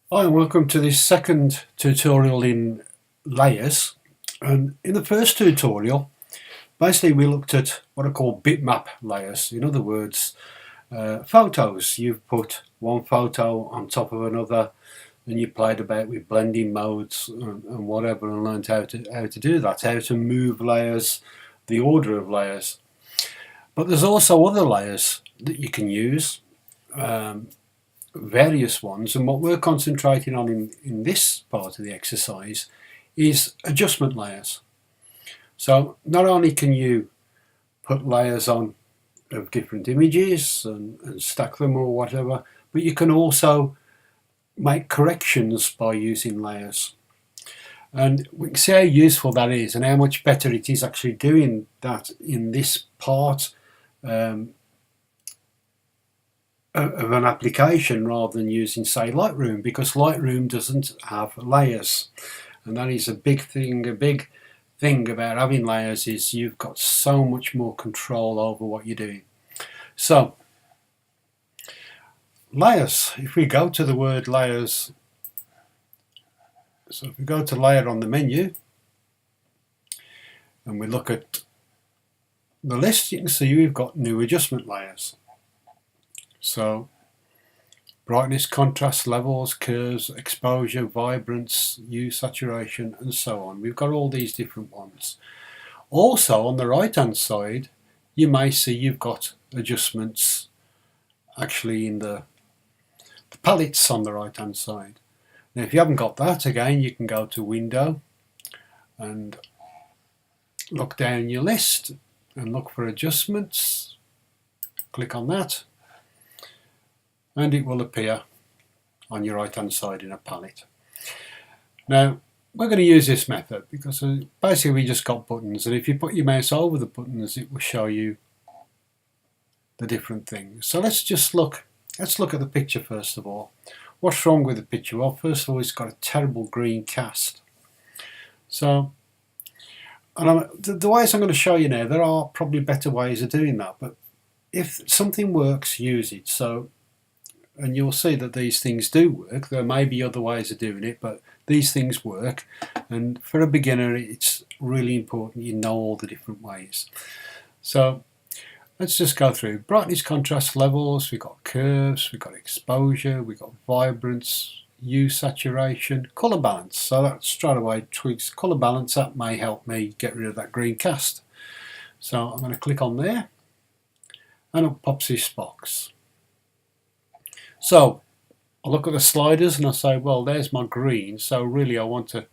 Hi and welcome to this second tutorial in layers. And in the first tutorial, basically we looked at what are called bitmap layers. In other words, photos. You've put one photo on top of another and you played about with blending modes and whatever and learned how to do that, how to move layers, the order of layers. But there's also other layers that you can use. Various ones, and what we're concentrating on in this part of the exercise is adjustment layers. So not only can you put layers on of different images and stack them or whatever, but you can also make corrections by using layers. And we can see how useful that is and how much better it is actually doing that in this part of an application rather than using, say, Lightroom, because Lightroom doesn't have layers, and that is a big thing. A big thing about having layers is you've got so much more control over what you're doing. So layers, if we go to the word layers, so if we go to layer on the menu and we look at the list, you can see we've got new adjustment layers. So brightness, contrast, levels, curves, exposure, vibrance, hue, saturation, and so on. We've got all these different ones. Also on the right hand side, you may see you've got adjustments actually in the palettes on the right hand side. Now if you haven't got that, again you can go to Window and look down your list and look for adjustments. Click on that and it will appear on your right hand side in a palette. Now we're going to use this method because basically we just got buttons, and if you put your mouse over the buttons it will show you the different things. So let's look at the picture first of all. What's wrong with the picture? Well, first of all, it's got a terrible green cast. So the ways I'm going to show you now, there are probably better ways of doing that, but if something works, use it. So, and you'll see that these things do work. There may be other ways of doing it, but these things work. And for a beginner, it's really important you know all the different ways. So let's just go through brightness, contrast, levels. We've got curves, we've got exposure, we've got vibrance, hue, saturation, colour balance. So that straight away tweaks colour balance. That may help me get rid of that green cast. So I'm going to click on there and up pops this box. So I look at the sliders and I say, well, there's my green, so really I want to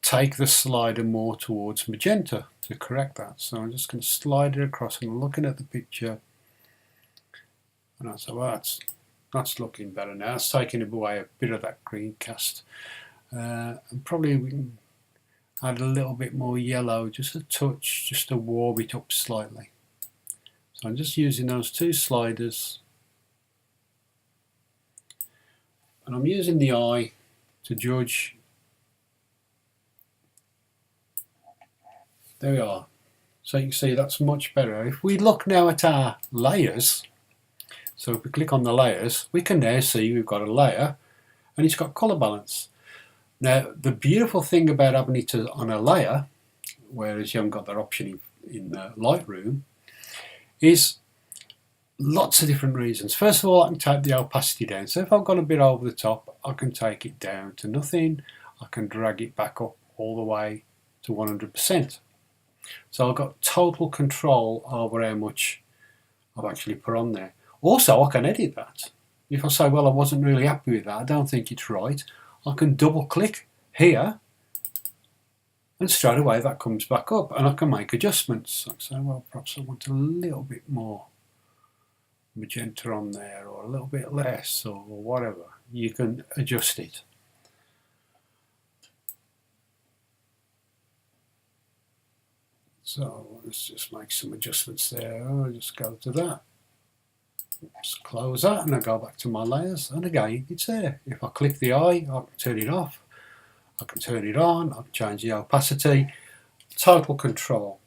take the slider more towards magenta to correct that. So I'm just going to slide it across and I'm looking at the picture and I say, well, that's looking better now. It's taking away a bit of that green cast. And probably we can add a little bit more yellow, just a touch, just to warm it up slightly. So I'm just using those two sliders. And I'm using the eye to judge. There we are. So you can see that's much better. If we look now at our layers, so if we click on the layers, we can now see we've got a layer and it's got colour balance. Now the beautiful thing about having it on a layer, whereas you haven't got that option in Lightroom, is lots of different reasons. First of all, I can take the opacity down. So if I've gone a bit over the top, I can take it down to nothing. I can drag it back up all the way to 100%. So I've got total control over how much I've actually put on there. Also, I can edit that. If I say, well, I wasn't really happy with that, I don't think it's right, I can double click here and straight away that comes back up and I can make adjustments. So I say, well, perhaps I want a little bit more magenta on there or a little bit less or whatever. You can adjust it. So let's just make some adjustments there. I'll just go to that. Just close that and I go back to my layers and again it's there. If I click the eye, I can turn it off, I can turn it on, I can change the opacity. Total control.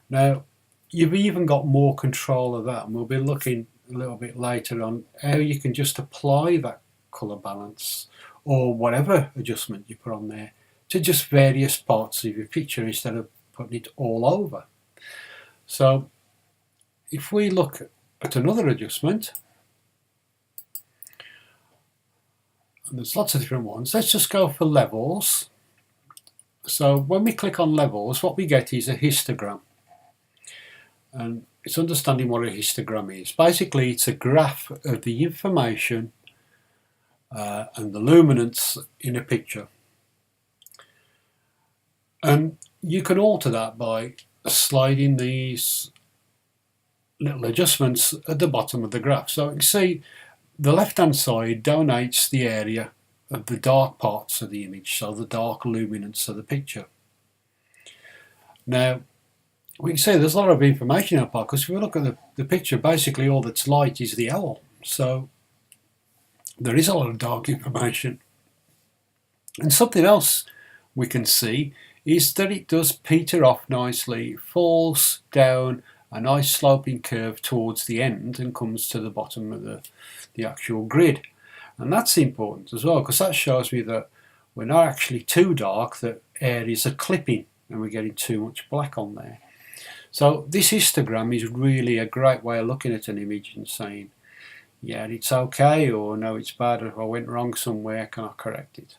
Now you've even got more control of that, and we'll be looking a little bit later on how you can just apply that colour balance, or whatever adjustment you put on there, to just various parts of your picture instead of putting it all over. So if we look at another adjustment, and there's lots of different ones, let's just go for levels. So when we click on levels, what we get is a histogram. And it's understanding what a histogram is. Basically, it's a graph of the information and the luminance in a picture. And you can alter that by sliding these little adjustments at the bottom of the graph. So you can see the left-hand side donates the area of the dark parts of the image, so the dark luminance of the picture. Now, we can see there's a lot of information up here, because if we look at the picture, basically all that's light is the owl. So there is a lot of dark information. And something else we can see is that it does peter off nicely, falls down a nice sloping curve towards the end and comes to the bottom of the actual grid. And that's important as well, because that shows me that we're not actually too dark, that areas are clipping and we're getting too much black on there. So this histogram is really a great way of looking at an image and saying, yeah, it's okay, or no, it's bad, or if I went wrong somewhere, can I correct it?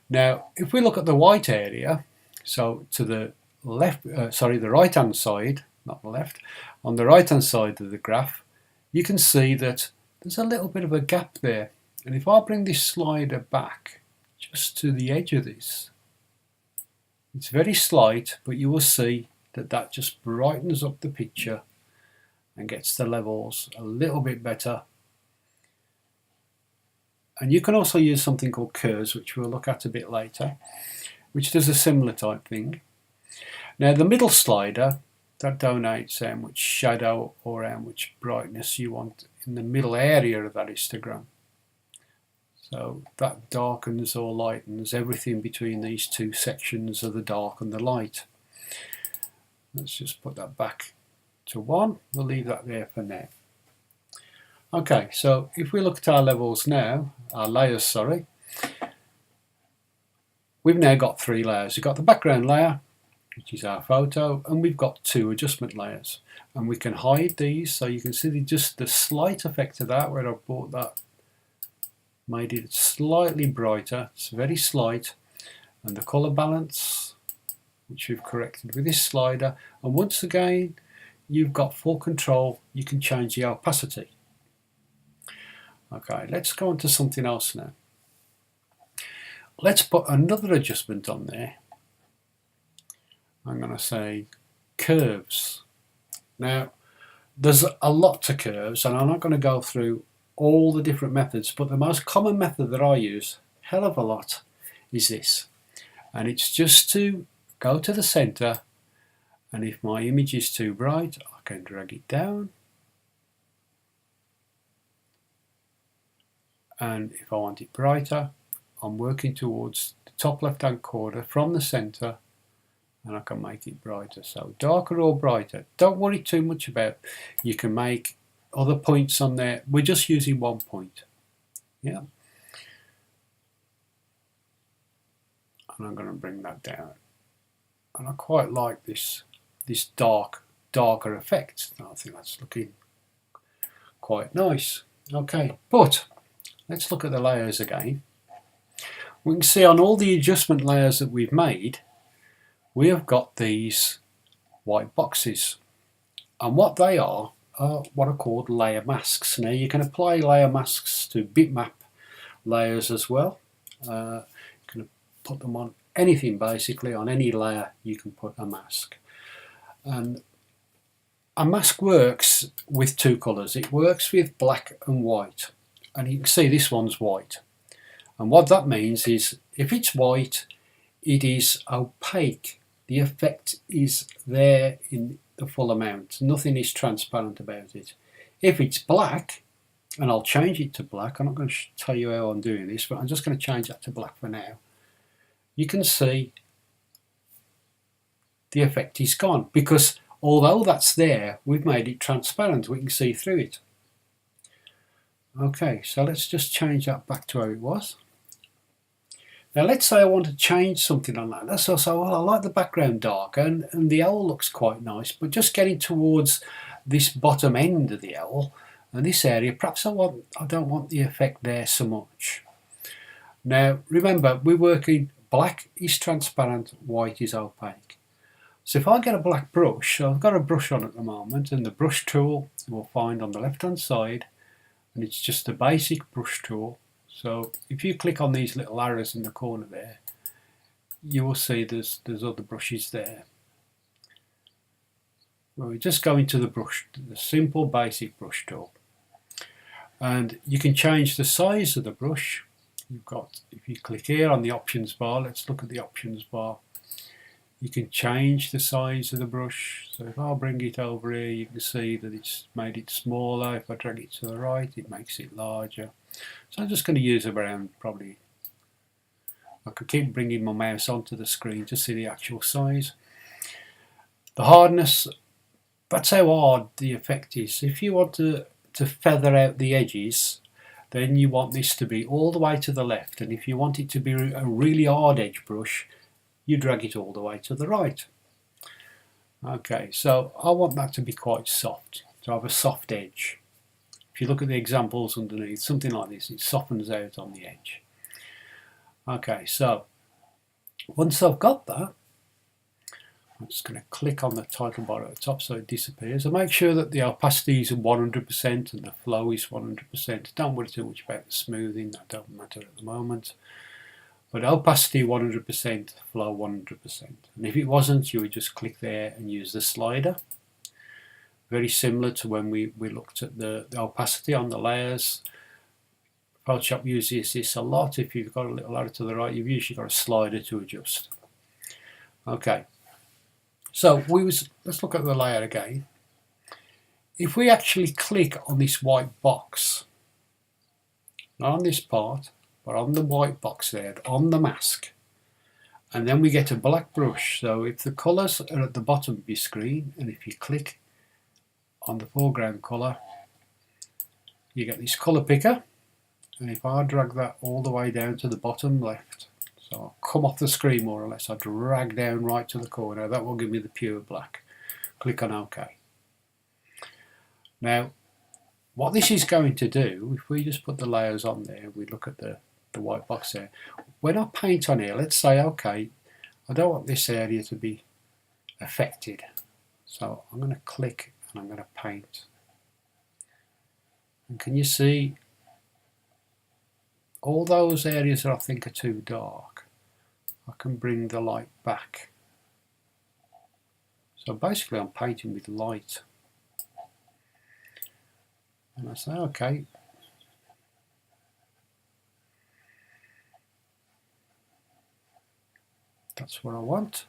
Now, if we look at the white area, so to the left, the right-hand side, not the left, on the right-hand side of the graph, you can see that there's a little bit of a gap there. And if I bring this slider back just to the edge of this, it's very slight, but you will see that just brightens up the picture and gets the levels a little bit better. And you can also use something called curves, which we'll look at a bit later, which does a similar type thing. Now the middle slider, that donates how much shadow or how much brightness you want in the middle area of that histogram. So that darkens or lightens everything between these two sections of the dark and the light. Let's just put that back to 1. We'll leave that there for now. Okay, so if we look at our levels now, our layers, sorry, we've now got 3 layers. We've got the background layer, which is our photo, and we've got 2 adjustment layers. And we can hide these, so you can see just the slight effect of that, where I've brought that, made it slightly brighter. It's very slight. And the colour balance, which we've corrected with this slider. And once again, you've got full control. You can change the opacity. Okay, let's go on to something else now. Let's put another adjustment on there. I'm going to say curves. Now, there's a lot to curves, and I'm not going to go through all the different methods, but the most common method that I use, hell of a lot, is this. And it's just to go to the center, and if my image is too bright, I can drag it down. And if I want it brighter, I'm working towards the top left-hand corner from the center, and I can make it brighter. So darker or brighter. Don't worry too much about. You can make other points on there. We're just using 1 point. Yeah. And I'm going to bring that down. And I quite like this darker effect. I think that's looking quite nice. Okay, but let's look at the layers again. We can see on all the adjustment layers that we've made, we have got these white boxes. And what they are what are called layer masks. Now you can apply layer masks to bitmap layers as well. You can put them on anything basically, on any layer you can put a mask. And a mask works with 2 colours. It works with black and white. And you can see this one's white. And what that means is if it's white, it is opaque. The effect is there in the full amount. Nothing is transparent about it. If it's black, and I'll change it to black, I'm not going to tell you how I'm doing this, but I'm just going to change that to black for now. You can see the effect is gone, because although that's there, we've made it transparent. We can see through it. Okay, so let's just change that back to how it was. Now let's say I want to change something on that. That's also, well, I like the background dark and the owl looks quite nice, but just getting towards this bottom end of the owl and this area, perhaps I don't want the effect there so much. Now remember, we're working black is transparent, white is opaque. So if I get a black brush, so I've got a brush on at the moment, and the brush tool you'll find on the left hand side, and it's just a basic brush tool. So if you click on these little arrows in the corner there, you will see there's other brushes there. Well, we just go into the brush, the simple basic brush tool, and you can change the size of the brush. You've got, if you click here on the options bar, let's look at the options bar. You can change the size of the brush. So if I bring it over here, you can see that it's made it smaller. If I drag it to the right, it makes it larger. So I'm just going to use around, probably, I could keep bringing my mouse onto the screen to see the actual size. The hardness, that's how hard the effect is. If you want to feather out the edges, then you want this to be all the way to the left, and if you want it to be a really hard edge brush, you drag it all the way to the right. Okay, so I want that to be quite soft, to have a soft edge. If you look at the examples underneath, something like this, it softens out on the edge. Okay, so once I've got that, I'm just going to click on the title bar at the top so it disappears. And make sure that the opacity is 100% and the flow is 100%. Don't worry too much about the smoothing, that don't matter at the moment. But opacity 100%, flow 100%. And if it wasn't, you would just click there and use the slider. Very similar to when we looked at the opacity on the layers. Photoshop uses this a lot. If you've got a little arrow to the right, you've usually got a slider to adjust. Okay, so let's look at the layer again. If we actually click on this white box, not on this part, but on the white box there, on the mask, and then we get a black brush. So if the colours are at the bottom of your screen, and if you click on the foreground colour, you get this colour picker, and if I drag that all the way down to the bottom left, so I'll come off the screen more or less, I drag down right to the corner, that will give me the pure black. Click on OK. Now what this is going to do, if we just put the layers on there, we look at the white box there, when I paint on here, let's say okay, I don't want this area to be affected, so I'm going to click and I'm going to paint, and can you see all those areas that I think are too dark, I can bring the light back. So basically I'm painting with light, and I say okay, that's what I want.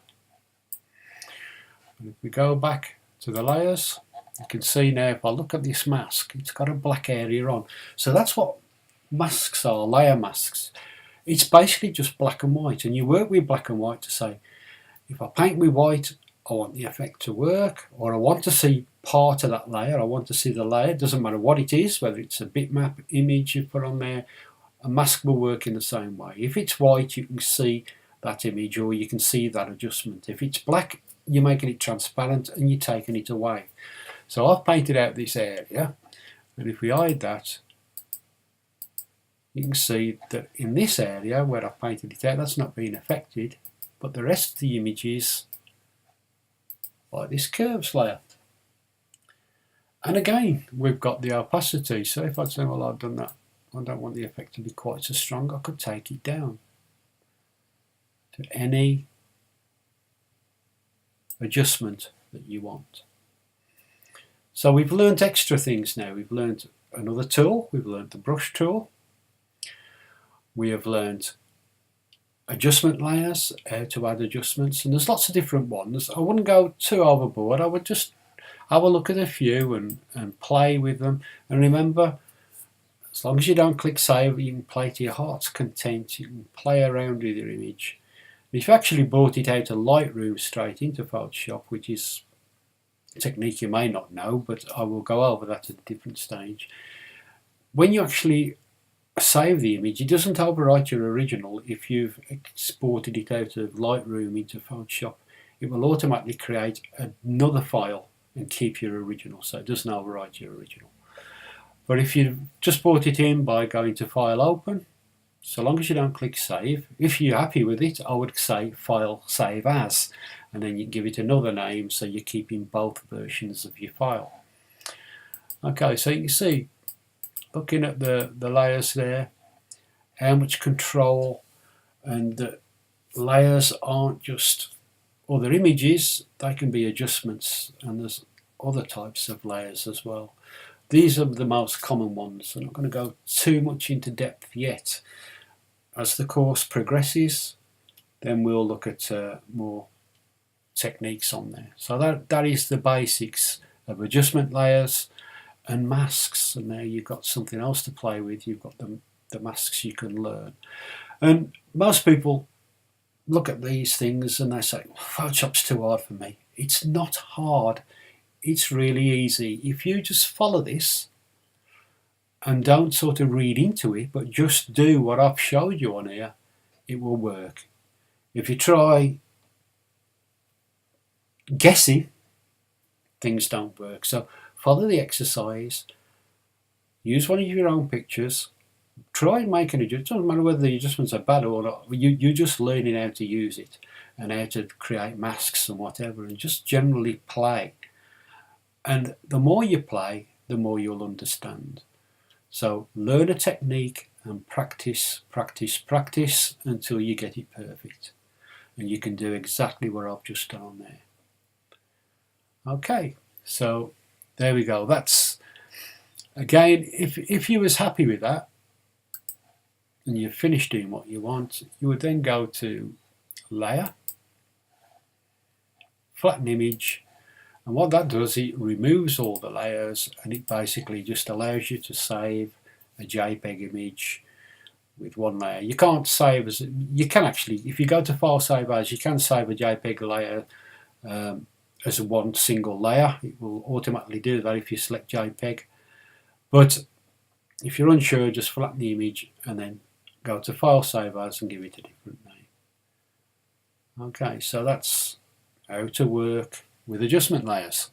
And if we go back to the layers, you can see now if I look at this mask, it's got a black area on. So that's what masks are, layer masks. It's basically just black and white, and you work with black and white to say, if I paint with white, I want the effect to work, or I want to see part of that layer, I want to see the layer, it doesn't matter what it is, whether it's a bitmap image you put on there, a mask will work in the same way. If it's white, you can see that image, or you can see that adjustment. If it's black, you're making it transparent and you're taking it away. So I've painted out this area, and if we hide that, you can see that in this area where I've painted it out, that's not being affected, but the rest of the image is like this curves layer. And again, we've got the opacity, so if I'd say, well, I've done that, I don't want the effect to be quite so strong, I could take it down to any adjustment that you want. So we've learned extra things now. We've learned another tool, we've learned the brush tool, we have learned adjustment layers, how to add adjustments, and there's lots of different ones. I wouldn't go too overboard, I would just have a look at a few and play with them. And remember, as long as you don't click save, you can play to your heart's content, you can play around with your image. If you actually brought it out of Lightroom straight into Photoshop, which is a technique you may not know, but I will go over that at a different stage, when you actually save the image, it doesn't overwrite your original. If you've exported it out of Lightroom into Photoshop, it will automatically create another file and keep your original, so it doesn't overwrite your original. But if you just brought it in by going to File Open, so long as you don't click Save, if you're happy with it, I would say File Save As, and then you give it another name so you're keeping both versions of your file. Okay, so you can see, looking at the layers there, how much control, and the layers aren't just other images, they can be adjustments, and there's other types of layers as well. These are the most common ones. I'm not going to go too much into depth yet. As the course progresses, then we'll look at more techniques on there. So that is the basics of adjustment layers and masks, and now you've got something else to play with. You've got the masks you can learn. And most people look at these things and they say, Photoshop's too hard for me. It's not hard. It's really easy. If you just follow this and don't sort of read into it, but just do what I've showed you on here, it will work. If you try guessing, things don't work. So follow the exercise, use one of your own pictures, try and make an adjustment. It doesn't matter whether the adjustments are bad or not. You're just learning how to use it and how to create masks and whatever, and just generally play. And the more you play, the more you'll understand. So learn a technique and practice, practice, practice until you get it perfect. And you can do exactly what I've just done on there. Okay, so there we go. That's, again, if you was happy with that and you've finished doing what you want, you would then go to Layer, Flatten Image, and what that does, it removes all the layers and it basically just allows you to save a JPEG image with one layer. You can't save as, you can actually, if you go to File Save As, you can save a JPEG layer as one single layer. It will automatically do that if you select JPEG. But if you're unsure, just flatten the image and then go to File Save As and give it a different name. Okay, so that's how to work with adjustment layers.